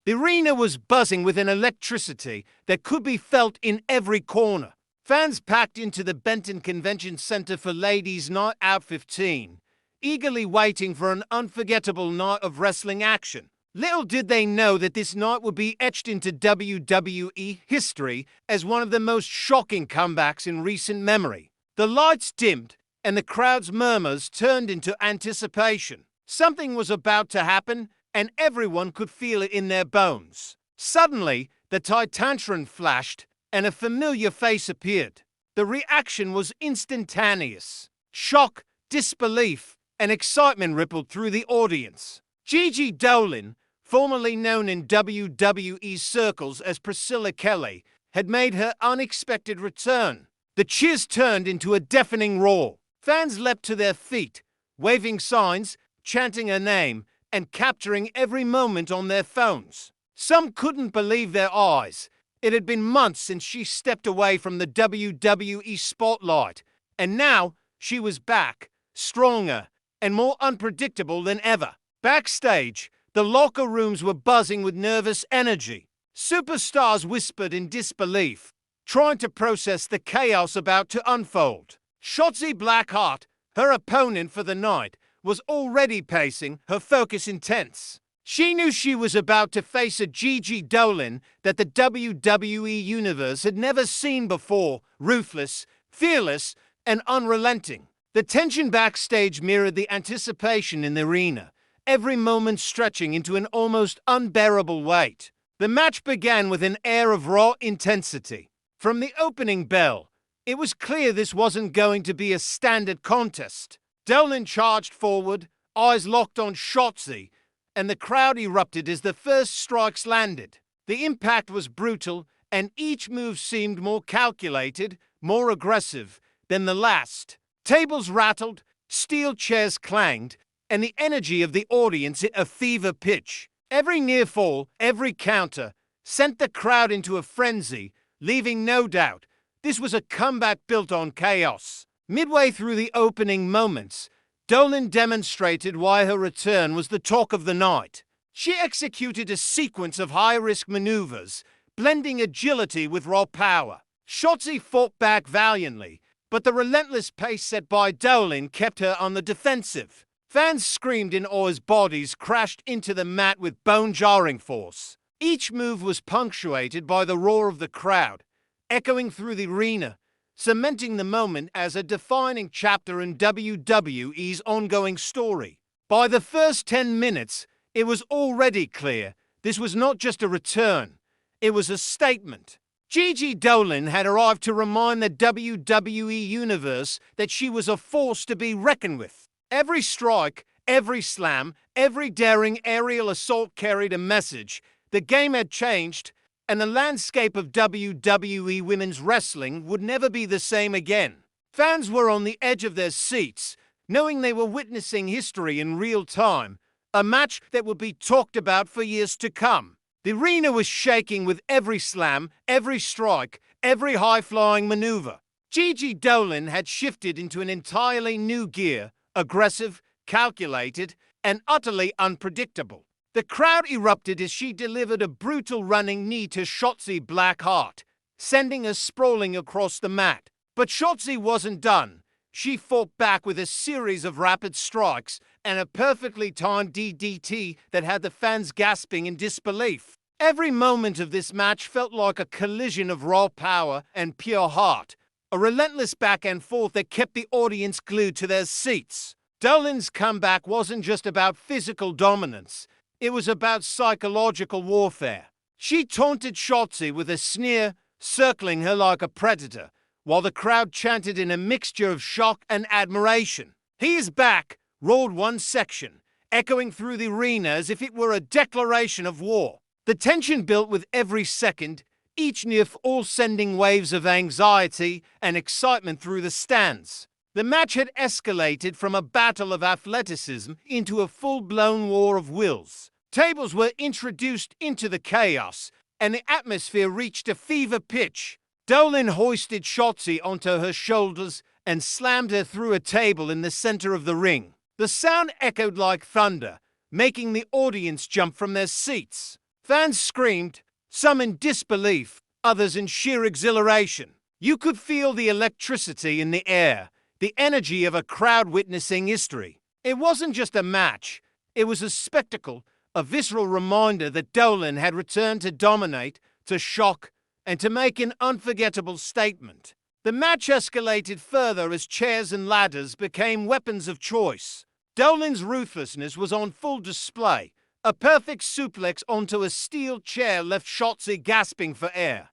The arena was buzzing with an electricity that could be felt in every corner. Fans packed into the Benton Convention Center for Ladies Night Out 15, eagerly waiting for an unforgettable night of wrestling action. Little did they know that this night would be etched into WWE history as one of the most shocking comebacks in recent memory. The lights dimmed, and the crowd's murmurs turned into anticipation. Something was about to happen, and everyone could feel it in their bones. Suddenly, the Titantron flashed, and a familiar face appeared. The reaction was instantaneous. Shock, disbelief, and excitement rippled through the audience. Gigi Dolin, formerly known in WWE circles as Priscilla Kelly, had made her unexpected return. The cheers turned into a deafening roar. Fans leapt to their feet, waving signs, chanting her name, and capturing every moment on their phones. Some couldn't believe their eyes. It had been months since she stepped away from the WWE spotlight, and now she was back, stronger, and more unpredictable than ever. Backstage, the locker rooms were buzzing with nervous energy. Superstars whispered in disbelief, trying to process the chaos about to unfold. Shotzi Blackheart, her opponent for the night, was already pacing, her focus intense. She knew she was about to face a Gigi Dolin that the WWE Universe had never seen before, ruthless, fearless, and unrelenting. The tension backstage mirrored the anticipation in the arena, every moment stretching into an almost unbearable weight. The match began with an air of raw intensity. From the opening bell, it was clear this wasn't going to be a standard contest. Dolin charged forward, eyes locked on Shotzi, and the crowd erupted as the first strikes landed. The impact was brutal, and each move seemed more calculated, more aggressive than the last. Tables rattled, steel chairs clanged, and the energy of the audience hit a fever pitch. Every near fall, every counter, sent the crowd into a frenzy, leaving no doubt this was a comeback built on chaos. Midway through the opening moments, Dolin demonstrated why her return was the talk of the night. She executed a sequence of high-risk maneuvers, blending agility with raw power. Shotzi fought back valiantly, but the relentless pace set by Dolin kept her on the defensive. Fans screamed in awe as bodies crashed into the mat with bone-jarring force. Each move was punctuated by the roar of the crowd, echoing through the arena, cementing the moment as a defining chapter in WWE's ongoing story. By the first 10 minutes, it was already clear this was not just a return, it was a statement. Gigi Dolin had arrived to remind the WWE Universe that she was a force to be reckoned with. Every strike, every slam, every daring aerial assault carried a message. The game had changed, and the landscape of WWE women's wrestling would never be the same again. Fans were on the edge of their seats, knowing they were witnessing history in real time, a match that would be talked about for years to come. The arena was shaking with every slam, every strike, every high-flying maneuver. Gigi Dolin had shifted into an entirely new gear, aggressive, calculated, and utterly unpredictable. The crowd erupted as she delivered a brutal running knee to Shotzi Blackheart, sending her sprawling across the mat. But Shotzi wasn't done. She fought back with a series of rapid strikes and a perfectly timed DDT that had the fans gasping in disbelief. Every moment of this match felt like a collision of raw power and pure heart, a relentless back and forth that kept the audience glued to their seats. Dolin's comeback wasn't just about physical dominance. It was about psychological warfare. She taunted Shotzi with a sneer, circling her like a predator, while the crowd chanted in a mixture of shock and admiration. "He is back," roared one section, echoing through the arena as if it were a declaration of war. The tension built with every second, each near fall sending waves of anxiety and excitement through the stands. The match had escalated from a battle of athleticism into a full-blown war of wills. Tables were introduced into the chaos, and the atmosphere reached a fever pitch. Dolin hoisted Shotzi onto her shoulders and slammed her through a table in the center of the ring. The sound echoed like thunder, making the audience jump from their seats. Fans screamed, some in disbelief, others in sheer exhilaration. You could feel the electricity in the air, the energy of a crowd witnessing history. It wasn't just a match, it was a spectacle, a visceral reminder that Dolin had returned to dominate, to shock, and to make an unforgettable statement. The match escalated further as chairs and ladders became weapons of choice. Dolin's ruthlessness was on full display. A perfect suplex onto a steel chair left Shotzi gasping for air,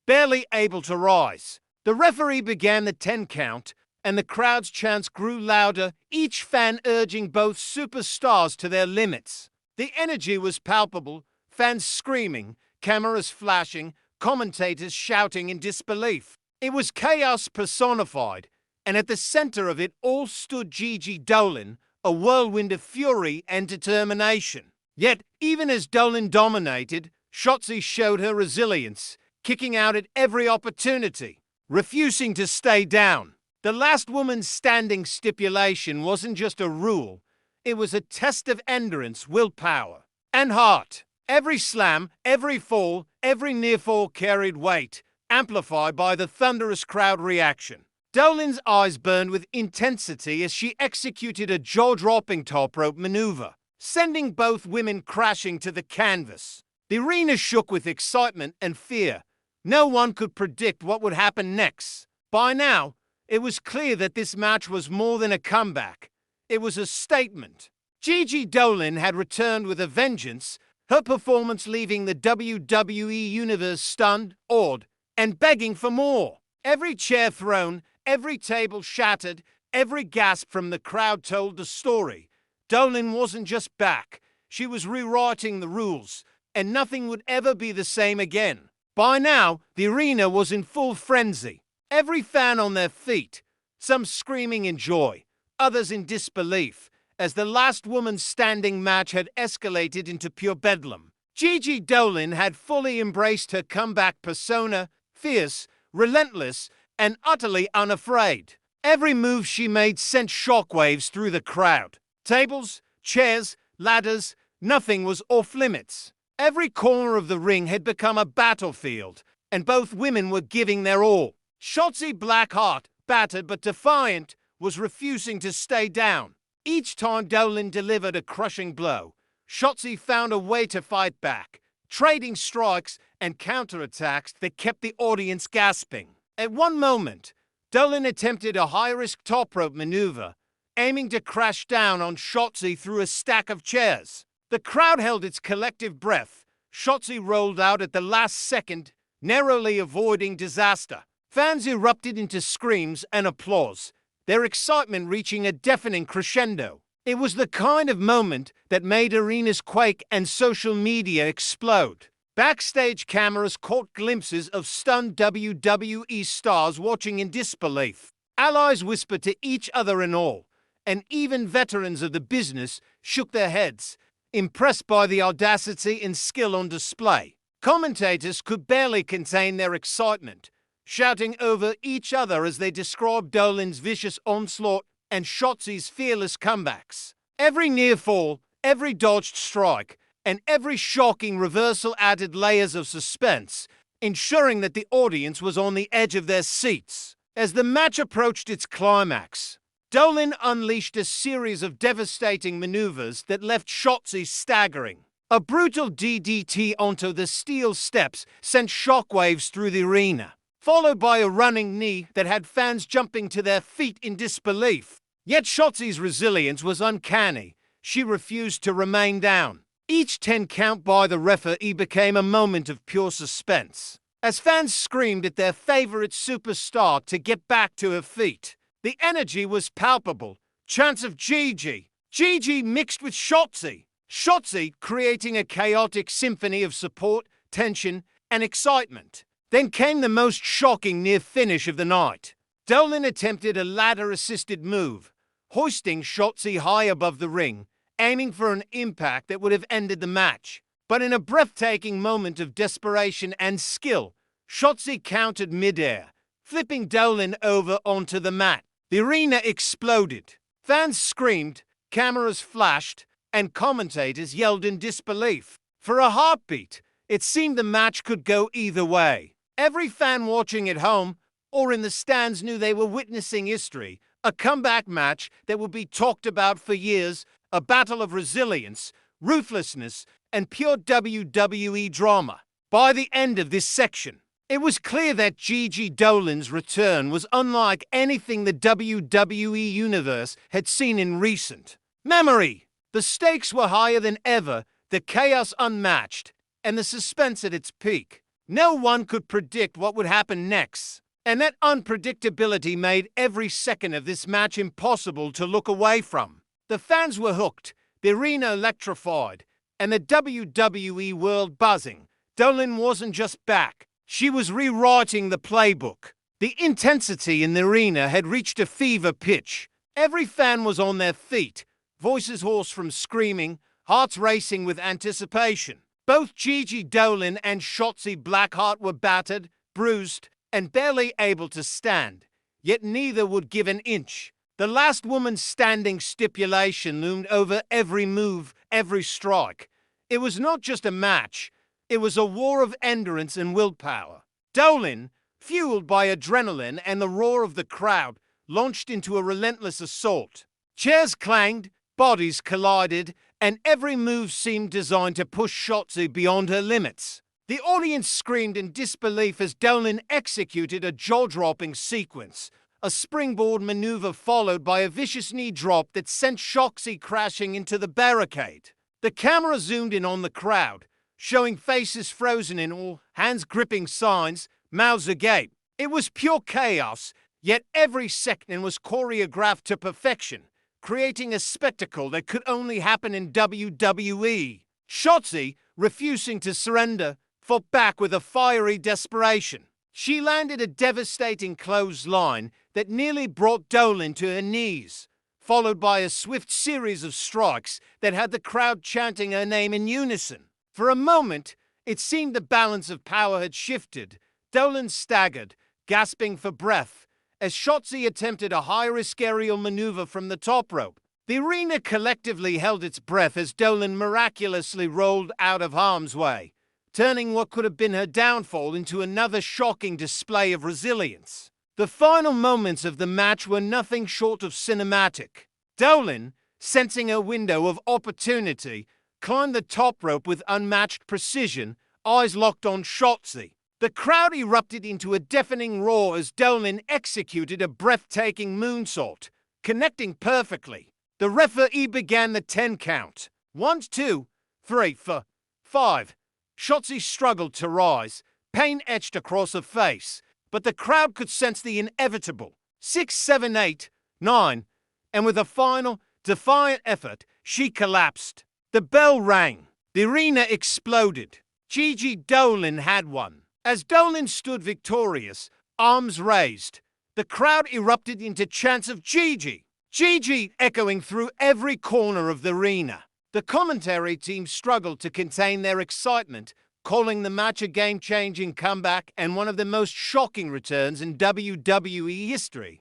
barely able to rise. The referee began the 10 count, and the crowd's chants grew louder, each fan urging both superstars to their limits. The energy was palpable, fans screaming, cameras flashing, commentators shouting in disbelief. It was chaos personified, and at the center of it all stood Gigi Dolin, a whirlwind of fury and determination. Yet, even as Dolin dominated, Shotzi showed her resilience, kicking out at every opportunity, refusing to stay down. The last woman standing stipulation wasn't just a rule, it was a test of endurance, willpower, and heart. Every slam, every fall, every near fall carried weight, amplified by the thunderous crowd reaction. Dolin's eyes burned with intensity as she executed a jaw-dropping top rope maneuver, sending both women crashing to the canvas. The arena shook with excitement and fear. No one could predict what would happen next. By now, it was clear that this match was more than a comeback. It was a statement. Gigi Dolin had returned with a vengeance, her performance leaving the WWE Universe stunned, awed, and begging for more. Every chair thrown, every table shattered, every gasp from the crowd told the story. Dolin wasn't just back, she was rewriting the rules, and nothing would ever be the same again. By now, the arena was in full frenzy. Every fan on their feet, some screaming in joy, others in disbelief, as the last woman standing match had escalated into pure bedlam. Gigi Dolin had fully embraced her comeback persona, fierce, relentless, and utterly unafraid. Every move she made sent shockwaves through the crowd. Tables, chairs, ladders, nothing was off limits. Every corner of the ring had become a battlefield, and both women were giving their all. Shotzi Blackheart, battered but defiant, was refusing to stay down. Each time Dolin delivered a crushing blow, Shotzi found a way to fight back, trading strikes and counterattacks that kept the audience gasping. At one moment, Dolin attempted a high-risk top rope maneuver, aiming to crash down on Shotzi through a stack of chairs. The crowd held its collective breath. Shotzi rolled out at the last second, narrowly avoiding disaster. Fans erupted into screams and applause, their excitement reaching a deafening crescendo. It was the kind of moment that made arenas quake and social media explode. Backstage cameras caught glimpses of stunned WWE stars watching in disbelief. Allies whispered to each other in awe, and even veterans of the business shook their heads, impressed by the audacity and skill on display. Commentators could barely contain their excitement, shouting over each other as they described Dolin's vicious onslaught and Shotzi's fearless comebacks. Every near fall, every dodged strike, and every shocking reversal added layers of suspense, ensuring that the audience was on the edge of their seats. As the match approached its climax, Dolin unleashed a series of devastating maneuvers that left Shotzi staggering. A brutal DDT onto the steel steps sent shockwaves through the arena, followed by a running knee that had fans jumping to their feet in disbelief. Yet Shotzi's resilience was uncanny. She refused to remain down. Each 10 count by the referee became a moment of pure suspense, as fans screamed at their favorite superstar to get back to her feet. The energy was palpable. Chants of Gigi. Gigi mixed with Shotzi. Shotzi creating a chaotic symphony of support, tension, and excitement. Then came the most shocking near finish of the night. Dolin attempted a ladder-assisted move, hoisting Shotzi high above the ring, aiming for an impact that would have ended the match. But in a breathtaking moment of desperation and skill, Shotzi countered midair, flipping Dolin over onto the mat. The arena exploded. Fans screamed, cameras flashed, and commentators yelled in disbelief. For a heartbeat, it seemed the match could go either way. Every fan watching at home or in the stands knew they were witnessing history, a comeback match that would be talked about for years, a battle of resilience, ruthlessness, and pure WWE drama. By the end of this section, it was clear that Gigi Dolin's return was unlike anything the WWE Universe had seen in recent memory. The stakes were higher than ever, the chaos unmatched, and the suspense at its peak. No one could predict what would happen next, and that unpredictability made every second of this match impossible to look away from. The fans were hooked, the arena electrified, and the WWE world buzzing. Dolin wasn't just back, she was rewriting the playbook. The intensity in the arena had reached a fever pitch. Every fan was on their feet, voices hoarse from screaming, hearts racing with anticipation. Both Gigi Dolin and Shotzi Blackheart were battered, bruised, and barely able to stand, yet neither would give an inch. The last woman standing stipulation loomed over every move, every strike. It was not just a match, it was a war of endurance and willpower. Dolin, fueled by adrenaline and the roar of the crowd, launched into a relentless assault. Chairs clanged, bodies collided, and every move seemed designed to push Shotzi beyond her limits. The audience screamed in disbelief as Dolin executed a jaw-dropping sequence, a springboard maneuver followed by a vicious knee drop that sent Shotzi crashing into the barricade. The camera zoomed in on the crowd, showing faces frozen in awe, hands gripping signs, mouths agape. It was pure chaos, yet every second was choreographed to perfection, creating a spectacle that could only happen in WWE. Shotzi, refusing to surrender, fought back with a fiery desperation. She landed a devastating clothesline that nearly brought Dolin to her knees, followed by a swift series of strikes that had the crowd chanting her name in unison. For a moment, it seemed the balance of power had shifted. Dolin staggered, gasping for breath, as Shotzi attempted a high-risk aerial maneuver from the top rope. The arena collectively held its breath as Dolin miraculously rolled out of harm's way, turning what could have been her downfall into another shocking display of resilience. The final moments of the match were nothing short of cinematic. Dolin, sensing her window of opportunity, climbed the top rope with unmatched precision, eyes locked on Shotzi. The crowd erupted into a deafening roar as Dolin executed a breathtaking moonsault, connecting perfectly. The referee began the 10 count. 1, 2, 3, 4, 5. Shotzi struggled to rise, pain etched across her face, but the crowd could sense the inevitable. 6, 7, 8, 9, and with a final, defiant effort, she collapsed. The bell rang. The arena exploded. Gigi Dolin had won. As Dolin stood victorious, arms raised, the crowd erupted into chants of Gigi, Gigi echoing through every corner of the arena. The commentary team struggled to contain their excitement, calling the match a game-changing comeback and one of the most shocking returns in WWE history.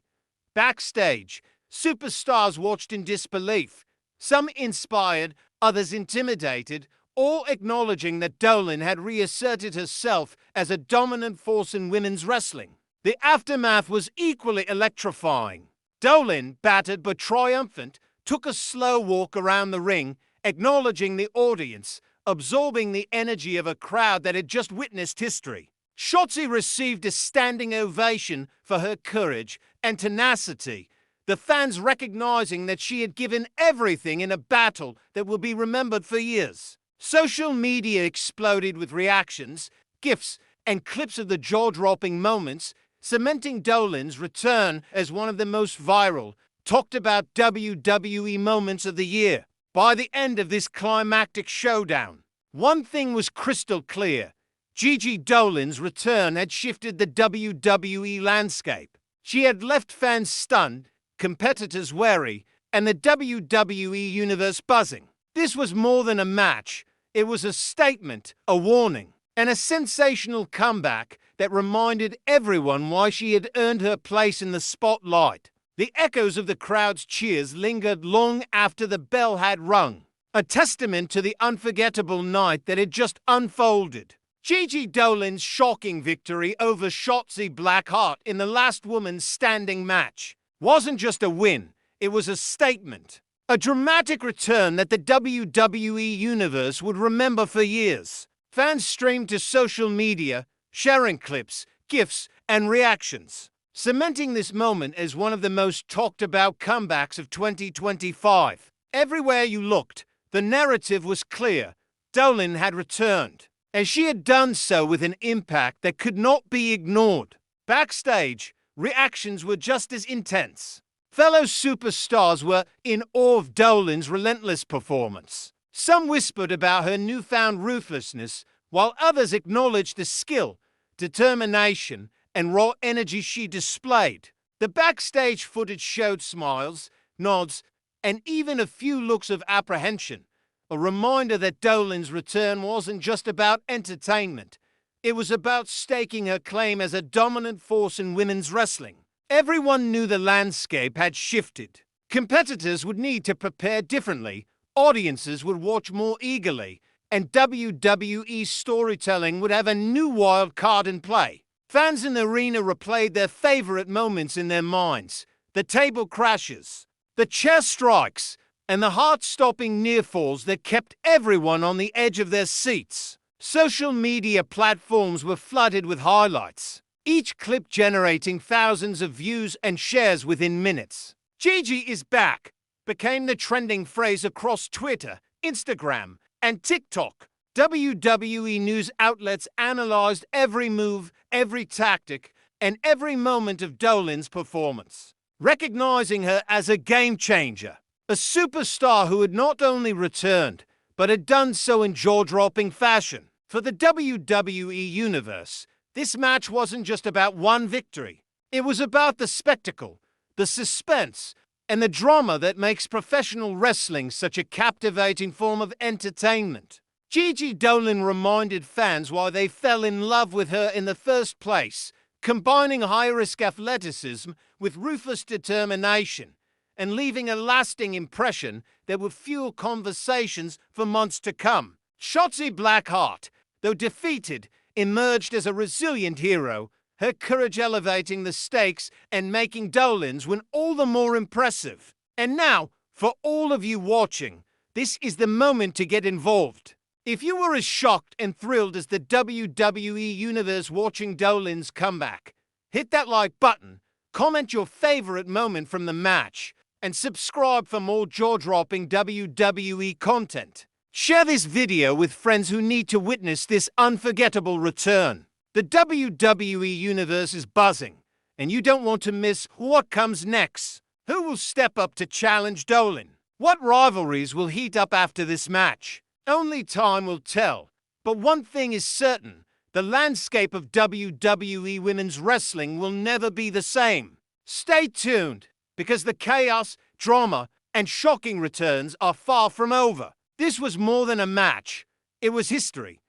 Backstage, superstars watched in disbelief, some inspired, others intimidated, all acknowledging that Dolin had reasserted herself as a dominant force in women's wrestling. The aftermath was equally electrifying. Dolin, battered but triumphant, took a slow walk around the ring, acknowledging the audience, absorbing the energy of a crowd that had just witnessed history. Shotzi received a standing ovation for her courage and tenacity, the fans recognizing that she had given everything in a battle that will be remembered for years. Social media exploded with reactions, gifs, and clips of the jaw-dropping moments, cementing Dolin's return as one of the most viral, talked about WWE moments of the year. By the end of this climactic showdown, one thing was crystal clear. Gigi Dolin's return had shifted the WWE landscape. She had left fans stunned, competitors wary, and the WWE Universe buzzing. This was more than a match. It was a statement, a warning, and a sensational comeback that reminded everyone why she had earned her place in the spotlight. The echoes of the crowd's cheers lingered long after the bell had rung. a testament to the unforgettable night that had just unfolded. Gigi Dolin's shocking victory over Shotzi Blackheart in the last woman standing match wasn't just a win, it was a statement. A dramatic return that the WWE Universe would remember for years. Fans streamed to social media, sharing clips, GIFs, and reactions, cementing this moment as one of the most talked about comebacks of 2025. Everywhere you looked, the narrative was clear. Dolin had returned, and she had done so with an impact that could not be ignored. Backstage, reactions were just as intense. Fellow superstars were in awe of Dolin's relentless performance. Some whispered about her newfound ruthlessness, while others acknowledged the skill, determination, and raw energy she displayed. The backstage footage showed smiles, nods, and even a few looks of apprehension, a reminder that Dolin's return wasn't just about entertainment. It was about staking her claim as a dominant force in women's wrestling. Everyone knew the landscape had shifted. Competitors would need to prepare differently, audiences would watch more eagerly, and WWE storytelling would have a new wild card in play. Fans in the arena replayed their favorite moments in their minds. The table crashes, the chair strikes, and the heart-stopping near-falls that kept everyone on the edge of their seats. Social media platforms were flooded with highlights, each clip generating thousands of views and shares within minutes. Gigi is back became the trending phrase across Twitter, Instagram, and TikTok. WWE news outlets analyzed every move, every tactic, and every moment of Dolin's performance, recognizing her as a game-changer, a superstar who had not only returned, but had done so in jaw-dropping fashion. For the WWE Universe, this match wasn't just about one victory. It was about the spectacle, the suspense, and the drama that makes professional wrestling such a captivating form of entertainment. Gigi Dolin reminded fans why they fell in love with her in the first place, combining high-risk athleticism with ruthless determination, and leaving a lasting impression that would fuel conversations for months to come. Shotzi Blackheart, though defeated, emerged as a resilient hero, her courage elevating the stakes and making Dolin's win all the more impressive. And now, for all of you watching, this is the moment to get involved. If you were as shocked and thrilled as the WWE Universe watching Dolin's comeback, hit that like button, comment your favorite moment from the match, and subscribe for more jaw-dropping WWE content. Share this video with friends who need to witness this unforgettable return. The WWE Universe is buzzing, and you don't want to miss what comes next. Who will step up to challenge Dolin? What rivalries will heat up after this match? Only time will tell. But one thing is certain, the landscape of WWE Women's Wrestling will never be the same. Stay tuned, because the chaos, drama, and shocking returns are far from over. This was more than a match. It was history.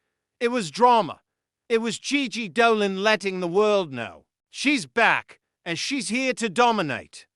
It was drama. It was Gigi Dolin letting the world know. She's back, and she's here to dominate.